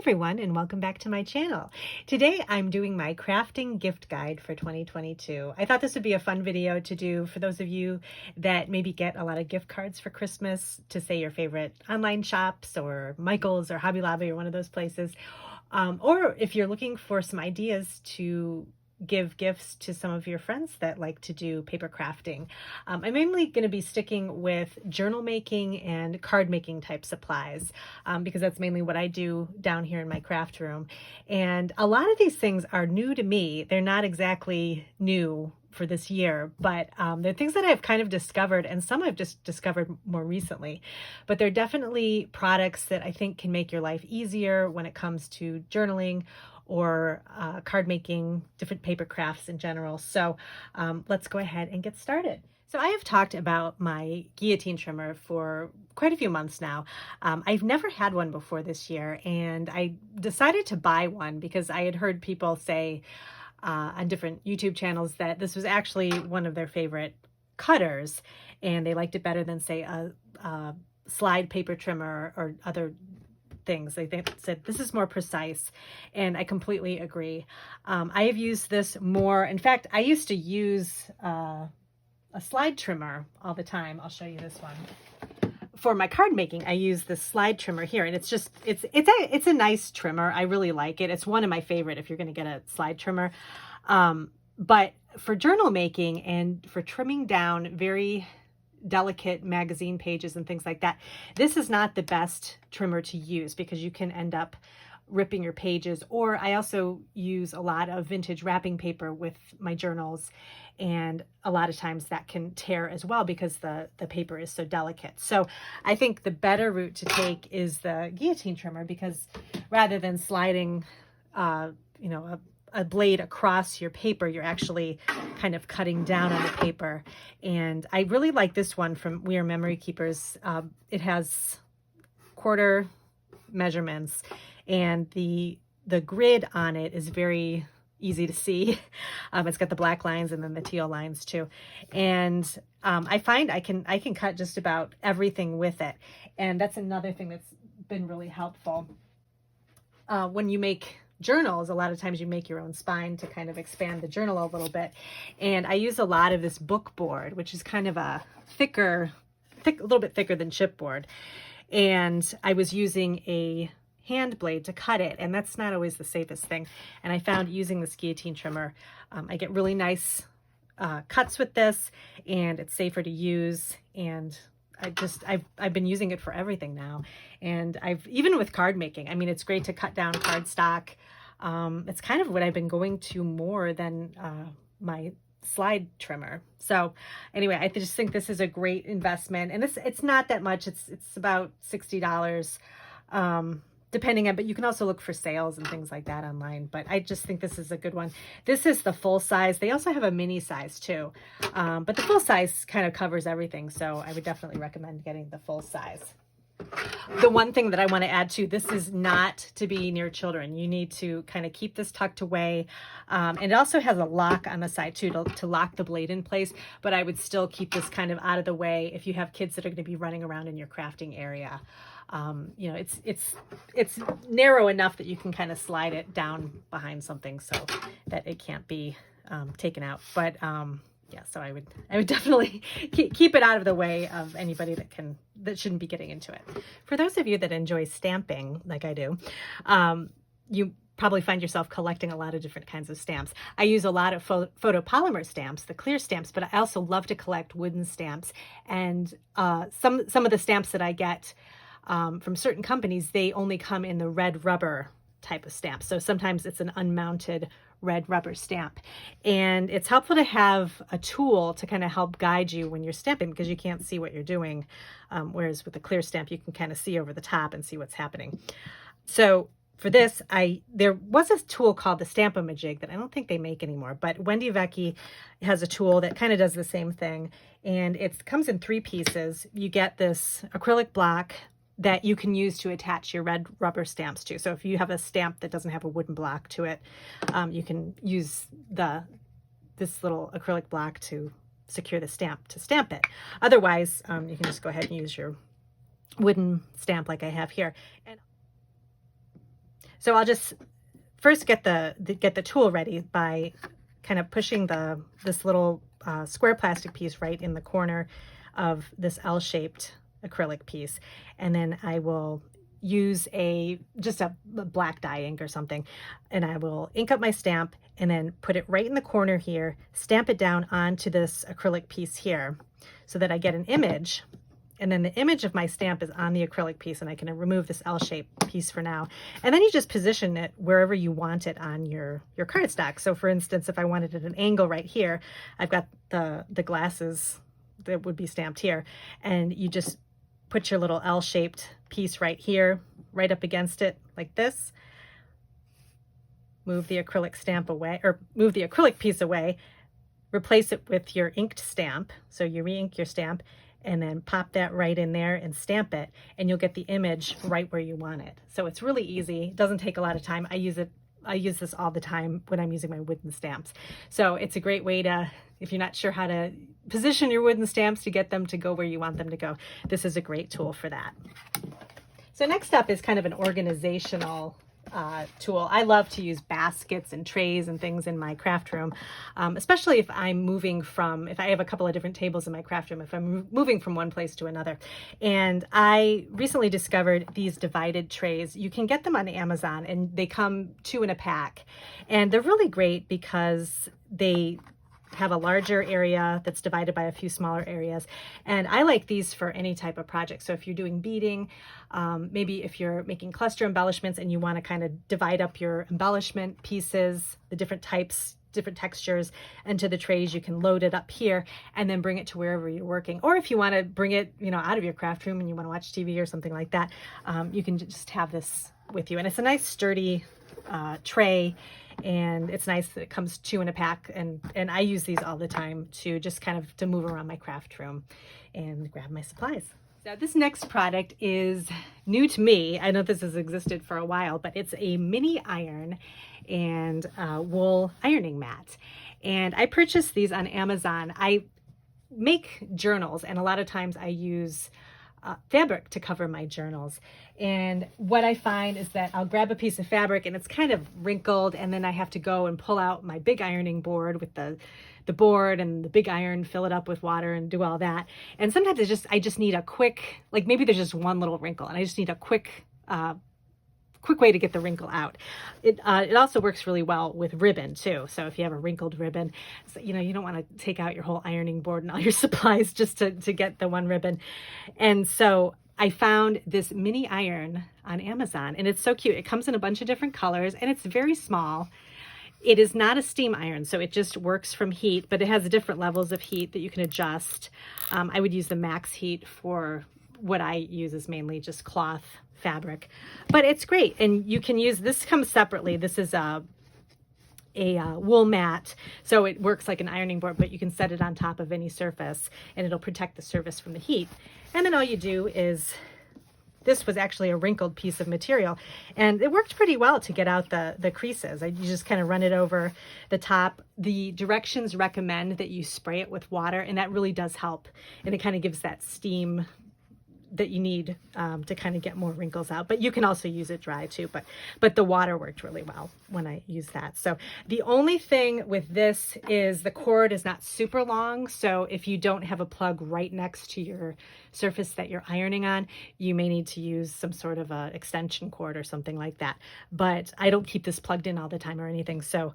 everyone, and welcome back to my channel. Today I'm doing my crafting gift guide for 2022. I thought this would be a fun video to do for those of you that maybe get a lot of gift cards for Christmas to, say, your favorite online shops or Michael's or Hobby Lobby or one of those places. Or if you're looking for some ideas to give gifts to some of your friends that like to do paper crafting. I'm mainly going to be sticking with journal making and card making type supplies because that's mainly what I do down here in my craft room. And a lot of these things are new to me. They're not exactly new for this year, but they're things that I've kind of discovered, and some I've just discovered more recently. But they're definitely products that I think can make your life easier when it comes to journaling or card making, different paper crafts in general. So let's go ahead and get started. So I have talked about my guillotine trimmer for quite a few months now. I've never had one before this year, and I decided to buy one because I had heard people say on different YouTube channels that this was actually one of their favorite cutters, and they liked it better than, say, a slide paper trimmer or other things. They said this is more precise, and I completely agree. I have used this more. In fact, I used to use a slide trimmer all the time. I'll show you this one. For my card making, I use this slide trimmer here, and it's a nice trimmer. I really like it. It's one of my favorite if you're going to get a slide trimmer. But for journal making and for trimming down very delicate magazine pages and things like that, this is not the best trimmer to use because you can end up ripping your pages. Or I also use a lot of vintage wrapping paper with my journals, and a lot of times that can tear as well because the paper is so delicate. So I think the better route to take is the guillotine trimmer, because rather than sliding a blade across your paper, you're actually kind of cutting down on the paper. And I really like this one from We Are Memory Keepers. It has quarter measurements, and the grid on it is very easy to see. It's got the black lines and then the teal lines too. And I find I can cut just about everything with it. And that's another thing that's been really helpful. When you make journals, a lot of times you make your own spine to kind of expand the journal a little bit. And I use a lot of this book board, which is kind of a a little bit thicker than chipboard. And I was using a hand blade to cut it, and that's not always the safest thing. And I found using this guillotine trimmer, I get really nice cuts with this, and it's safer to use. And I've been using it for everything now. And even with card making, I mean, it's great to cut down cardstock. It's kind of what I've been going to more than my slide trimmer. So anyway, I just think this is a great investment, and it's not that much. It's about $60, depending on, but you can also look for sales and things like that online. But I just think this is a good one. This is the full size. They also have a mini size too, but the full size kind of covers everything. So I would definitely recommend getting the full size. The one thing that I want to add too, this is not to be near children. You need to kind of keep this tucked away. And it also has a lock on the side too to lock the blade in place, but I would still keep this kind of out of the way if you have kids that are going to be running around in your crafting area. It's narrow enough that you can kind of slide it down behind something so that it can't be taken out. But yeah, so I would definitely keep it out of the way of anybody that shouldn't be getting into it. For those of you that enjoy stamping, like I do, you probably find yourself collecting a lot of different kinds of stamps. I use a lot of photopolymer stamps, the clear stamps, but I also love to collect wooden stamps. And some of the stamps that I get from certain companies, they only come in the red rubber type of stamp. So sometimes it's an unmounted red rubber stamp, and it's helpful to have a tool to kind of help guide you when you're stamping, because you can't see what you're doing, whereas with a clear stamp you can kind of see over the top and see what's happening. So for this, there was a tool called the Stamp-O-Majig that I don't think they make anymore, but Wendy Vecchi has a tool that kind of does the same thing, and it comes in 3 pieces. You get this acrylic block that you can use to attach your red rubber stamps to. So if you have a stamp that doesn't have a wooden block to it, you can use this little acrylic block to secure the stamp to stamp it. Otherwise, you can just go ahead and use your wooden stamp like I have here. And So I'll just first get the tool ready by kind of pushing this little square plastic piece right in the corner of this L-shaped acrylic piece, and then I will use just a black dye ink or something, and I will ink up my stamp and then put it right in the corner here, stamp it down onto this acrylic piece here so that I get an image. And then the image of my stamp is on the acrylic piece, and I can remove this L-shaped piece for now. And then you just position it wherever you want it on your cardstock. So for instance, if I wanted it at an angle right here, I've got the glasses that would be stamped here, and you just put your little L-shaped piece right here, right up against it like this. Move the acrylic stamp away, or move the acrylic piece away, replace it with your inked stamp. So you re-ink your stamp, and then pop that right in there and stamp it, and you'll get the image right where you want it. So it's really easy. It doesn't take a lot of time. I use this all the time when I'm using my wooden stamps. So it's a great way to, if you're not sure how to position your wooden stamps to get them to go where you want them to go, this is a great tool for that. So next up is kind of an organizational tool. I love to use baskets and trays and things in my craft room, especially if I'm moving if I have a couple of different tables in my craft room, if I'm moving from one place to another. And I recently discovered these divided trays. You can get them on Amazon, and they come 2 in a pack. And they're really great because they have a larger area that's divided by a few smaller areas. And I like these for any type of project. So if you're doing beading, maybe if you're making cluster embellishments and you want to kind of divide up your embellishment pieces, the different types, different textures into the trays, you can load it up here and then bring it to wherever you're working. Or if you want to bring it, out of your craft room and you want to watch TV or something like that, you can just have this with you. And it's a nice sturdy tray, and it's nice that it comes 2 in a pack, and I use these all the time to just kind of to move around my craft room and grab my supplies. Now this next product is new to me. I know this has existed for a while, but it's a mini iron and wool ironing mat. And I purchased these on Amazon. I make journals, and a lot of times I use fabric to cover my journals. And what I find is that I'll grab a piece of fabric and it's kind of wrinkled, and then I have to go and pull out my big ironing board with the board and the big iron, fill it up with water and do all that. And sometimes I just need a quick, like maybe there's just one little wrinkle and I just need a quick way to get the wrinkle out. It also works really well with ribbon too. So if you have a wrinkled ribbon, so, you don't want to take out your whole ironing board and all your supplies just to get the one ribbon. And so I found this mini iron on Amazon, and it's so cute. It comes in a bunch of different colors, and it's very small. It is not a steam iron, so it just works from heat, but it has different levels of heat that you can adjust. I would use the max heat for what I use is mainly just cloth fabric, but it's great. And you can use, this comes separately. This is a wool mat, so it works like an ironing board, but you can set it on top of any surface and it'll protect the surface from the heat. And then all you do is, this was actually a wrinkled piece of material, and it worked pretty well to get out the creases. You just kind of run it over the top. The directions recommend that you spray it with water, and that really does help. And it kind of gives that steam that you need to kind of get more wrinkles out. But you can also use it dry too, but the water worked really well when I used that. So the only thing with this is the cord is not super long, so if you don't have a plug right next to your surface that you're ironing on, you may need to use some sort of a extension cord or something like that. But I don't keep this plugged in all the time or anything, so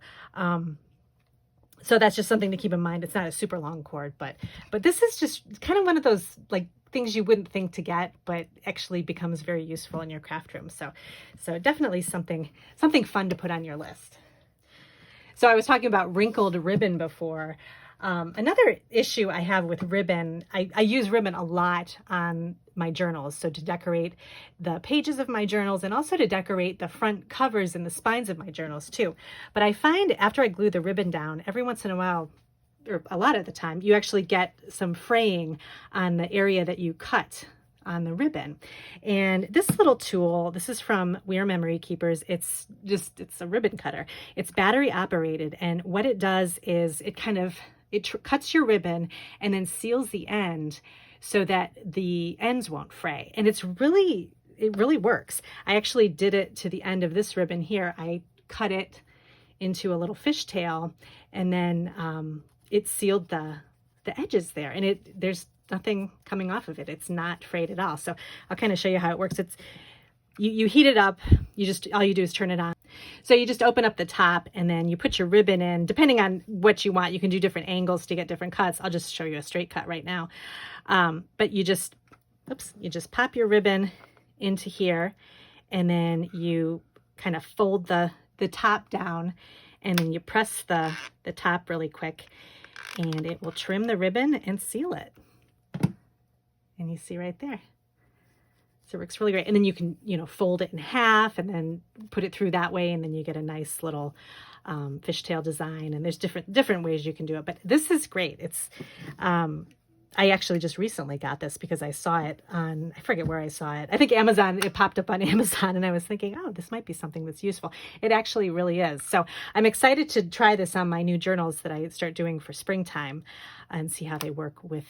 so that's just something to keep in mind. It's not a super long cord, but this is just kind of one of those like things you wouldn't think to get, but actually becomes very useful in your craft room. So definitely something fun to put on your list. So I was talking about wrinkled ribbon before. Another issue I have with ribbon, I use ribbon a lot on my journals. So to decorate the pages of my journals, and also to decorate the front covers and the spines of my journals too. But I find after I glue the ribbon down, every once in a while, or a lot of the time, you actually get some fraying on the area that you cut on the ribbon. And this little tool, this is from Wear Memory Keepers. It's a ribbon cutter. It's battery operated. And what it does is it cuts your ribbon and then seals the end so that the ends won't fray. And it's really it really works. I actually did it to the end of this ribbon here. I cut it into a little fishtail, and then it sealed the edges there, and there's nothing coming off of it. It's not frayed at all. So I'll kind of show you how it works. It's you heat it up. All you do is turn it on. So you just open up the top, and then you put your ribbon in. Depending on what you want, you can do different angles to get different cuts. I'll just show you a straight cut right now. But you just pop your ribbon into here, and then you kind of fold the top down, and then you press the top really quick, and it will trim the ribbon and seal it. And you see right there. So it works really great. And then you can, fold it in half and then put it through that way, and then you get a nice little fishtail design. And there's different ways you can do it. But this is great. It's I actually just recently got this because I saw it on, I forget where I saw it. I think Amazon, it popped up on Amazon, and I was thinking, oh, this might be something that's useful. It actually really is. So I'm excited to try this on my new journals that I start doing for springtime and see how they work with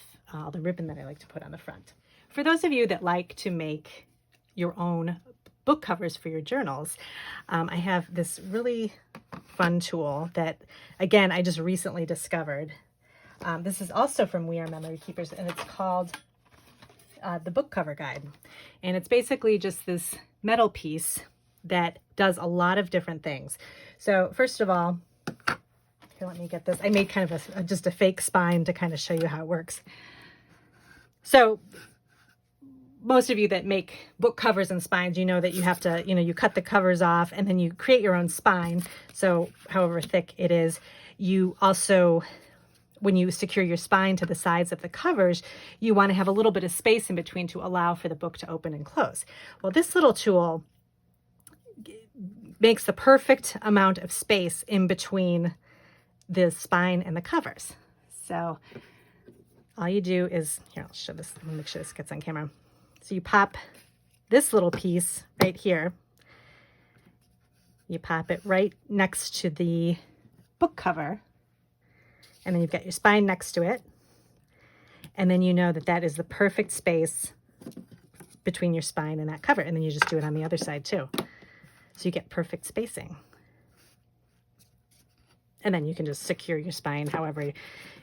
the ribbon that I like to put on the front. For those of you that like to make your own book covers for your journals, I have this really fun tool that, again, I just recently discovered. This is also from We Are Memory Keepers, and it's called the Book Cover Guide. And it's basically just this metal piece that does a lot of different things. So first of all, here, let me get this. I made kind of just a fake spine to kind of show you how it works. So most of you that make book covers and spines, you know that you have to, you cut the covers off, and then you create your own spine. So however thick it is, you also, when you secure your spine to the sides of the covers, you want to have a little bit of space in between to allow for the book to open and close. Well, this little tool makes the perfect amount of space in between the spine and the covers. So all you do is, here, I'll show this. Let me make sure this gets on camera. So you pop this little piece right here. You pop it right next to the book cover, and then you've got your spine next to it. And then you know that that is the perfect space between your spine and that cover. And then you just do it on the other side too. So you get perfect spacing. And then you can just secure your spine however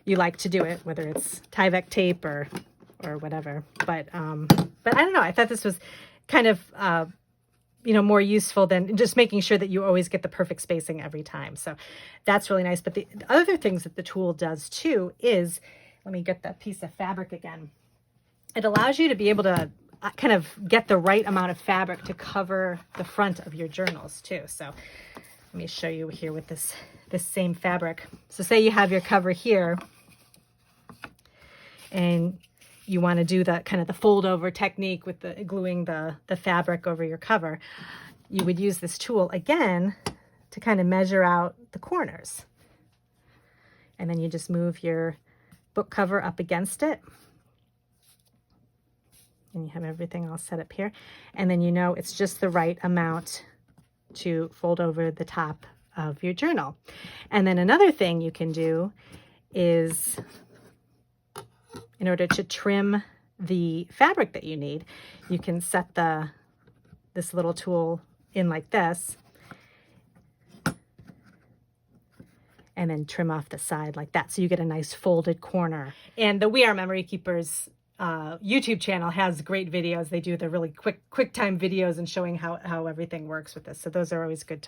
you like to do it, whether it's Tyvek tape or whatever. But I don't know. I thought this was kind of, more useful than just making sure that you always get the perfect spacing every time. So that's really nice. But the other things that the tool does too is, let me get that piece of fabric again. It allows you to be able to kind of get the right amount of fabric to cover the front of your journals too. So let me show you here with this same fabric. So say you have your cover here, and you want to do the kind of the fold over technique with the gluing the fabric over your cover. You would use this tool again to kind of measure out the corners. And then you just move your book cover up against it. And you have everything all set up here. And then it's just the right amount to fold over the top of your journal. And then another thing you can do is, in order to trim the fabric that you need, you can set this little tool in like this, and then trim off the side like that. So you get a nice folded corner. And the We Are Memory Keepers YouTube channel has great videos. They do the really quick time videos and showing how everything works with this. So those are always good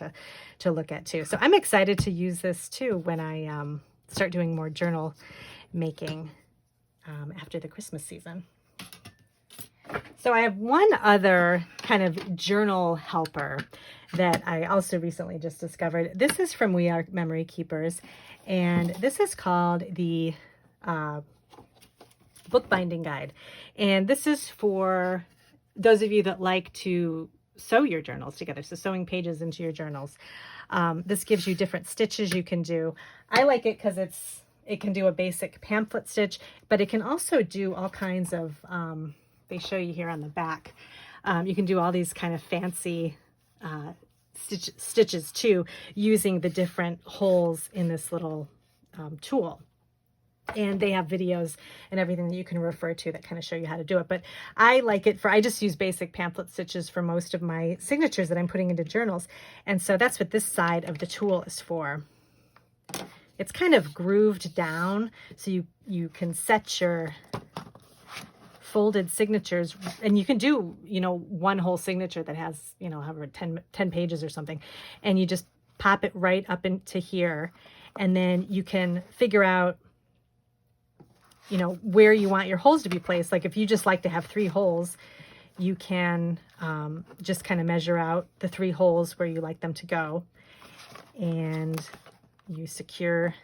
to look at too. So I'm excited to use this too when I start doing more journal making after the Christmas season. So I have one other kind of journal helper that I also recently just discovered. This is from We Are Memory Keepers, and this is called the Bookbinding Guide. And this is for those of you that like to sew your journals together, so sewing pages into your journals. This gives you different stitches you can do. I like it because it can do a basic pamphlet stitch, but it can also do all kinds of, they show you here on the back, you can do all these kind of fancy stitches too, using the different holes in this little tool. And they have videos and everything that you can refer to that kind of show you how to do it. But I like it I just use basic pamphlet stitches for most of my signatures that I'm putting into journals. And so that's what this side of the tool is for. It's kind of grooved down, so you can set your folded signatures, and you can do, one whole signature that has, however, 10 pages or something, and you just pop it right up into here, and then you can figure out, where you want your holes to be placed. Like if you just like to have 3 holes, you can just kind of measure out the 3 holes where you like them to go, and you secure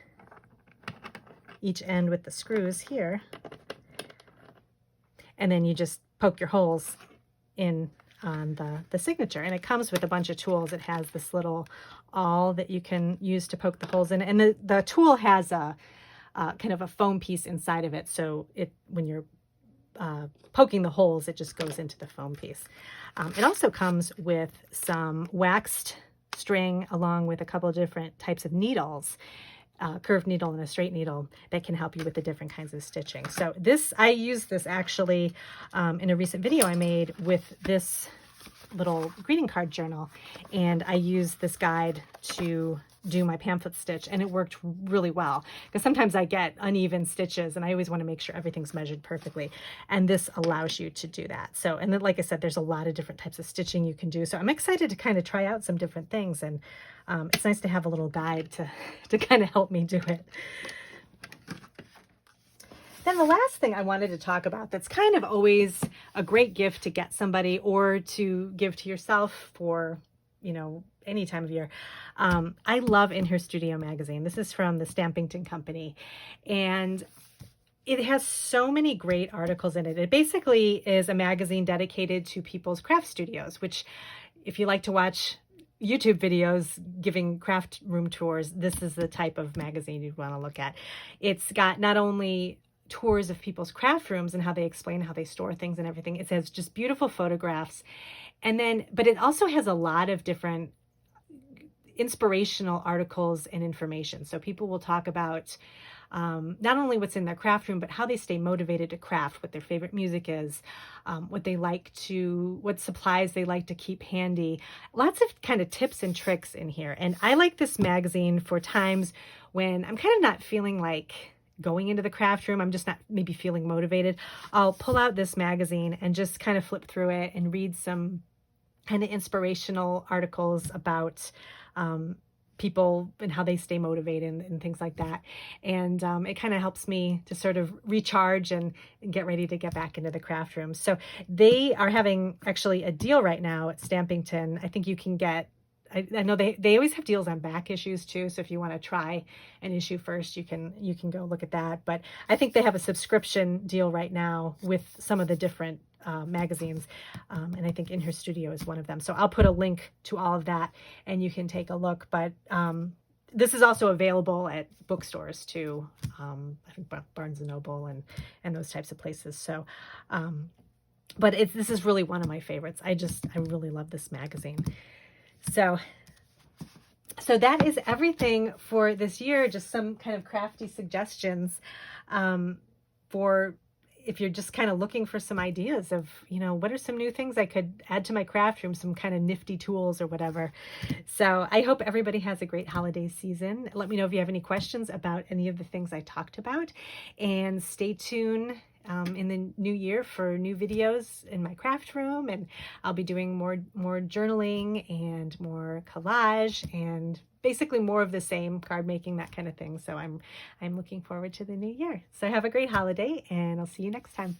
each end with the screws here, and then you just poke your holes in on the signature. And it comes with a bunch of tools. It has this little awl that you can use to poke the holes in, and the tool has a kind of a foam piece inside of it, so when you're poking the holes, it just goes into the foam piece. It also comes with some waxed string along with a couple of different types of needles, curved needle and a straight needle, that can help you with the different kinds of stitching. So I used this actually in a recent video I made with this little greeting card journal, and I used this guide to do my pamphlet stitch, and it worked really well, because sometimes I get uneven stitches and I always want to make sure everything's measured perfectly, and this allows you to do that. So, and then like I said, there's a lot of different types of stitching you can do, so I'm excited to kind of try out some different things, and it's nice to have a little guide to kind of help me do it. Then the last thing I wanted to talk about, that's kind of always a great gift to get somebody or to give to yourself for, any time of year. I love In Her Studio magazine. This is from the Stampington Company, and it has so many great articles in it. It basically is a magazine dedicated to people's craft studios, which, if you like to watch YouTube videos giving craft room tours, this is the type of magazine you'd want to look at. It's got not only tours of people's craft rooms and how they explain how they store things and everything. It has just beautiful photographs. But it also has a lot of different inspirational articles and information. So people will talk about not only what's in their craft room, but how they stay motivated to craft, what their favorite music is, what supplies they like to keep handy. Lots of kind of tips and tricks in here. And I like this magazine for times when I'm kind of not feeling like going into the craft room. I'm just not maybe feeling motivated. I'll pull out this magazine and just kind of flip through it and read some kind of inspirational articles about people and how they stay motivated and things like that. And it kind of helps me to sort of recharge and get ready to get back into the craft room. So they are having actually a deal right now at Stampington. I think you can get, I know they always have deals on back issues too. So if you want to try an issue first, you can go look at that. But I think they have a subscription deal right now with some of the different magazines. And I think In Her Studio is one of them. So I'll put a link to all of that and you can take a look. But this is also available at bookstores too. I think Barnes & Noble and those types of places. So, but this is really one of my favorites. I really love this magazine. So that is everything for this year. Just some kind of crafty suggestions for if you're just kind of looking for some ideas of, what are some new things I could add to my craft room, some kind of nifty tools or whatever. So I hope everybody has a great holiday season. Let me know if you have any questions about any of the things I talked about, and stay tuned in the new year for new videos in my craft room, and I'll be doing more journaling and more collage and basically more of the same, card making, that kind of thing. So I'm looking forward to the new year. So have a great holiday, and I'll see you next time.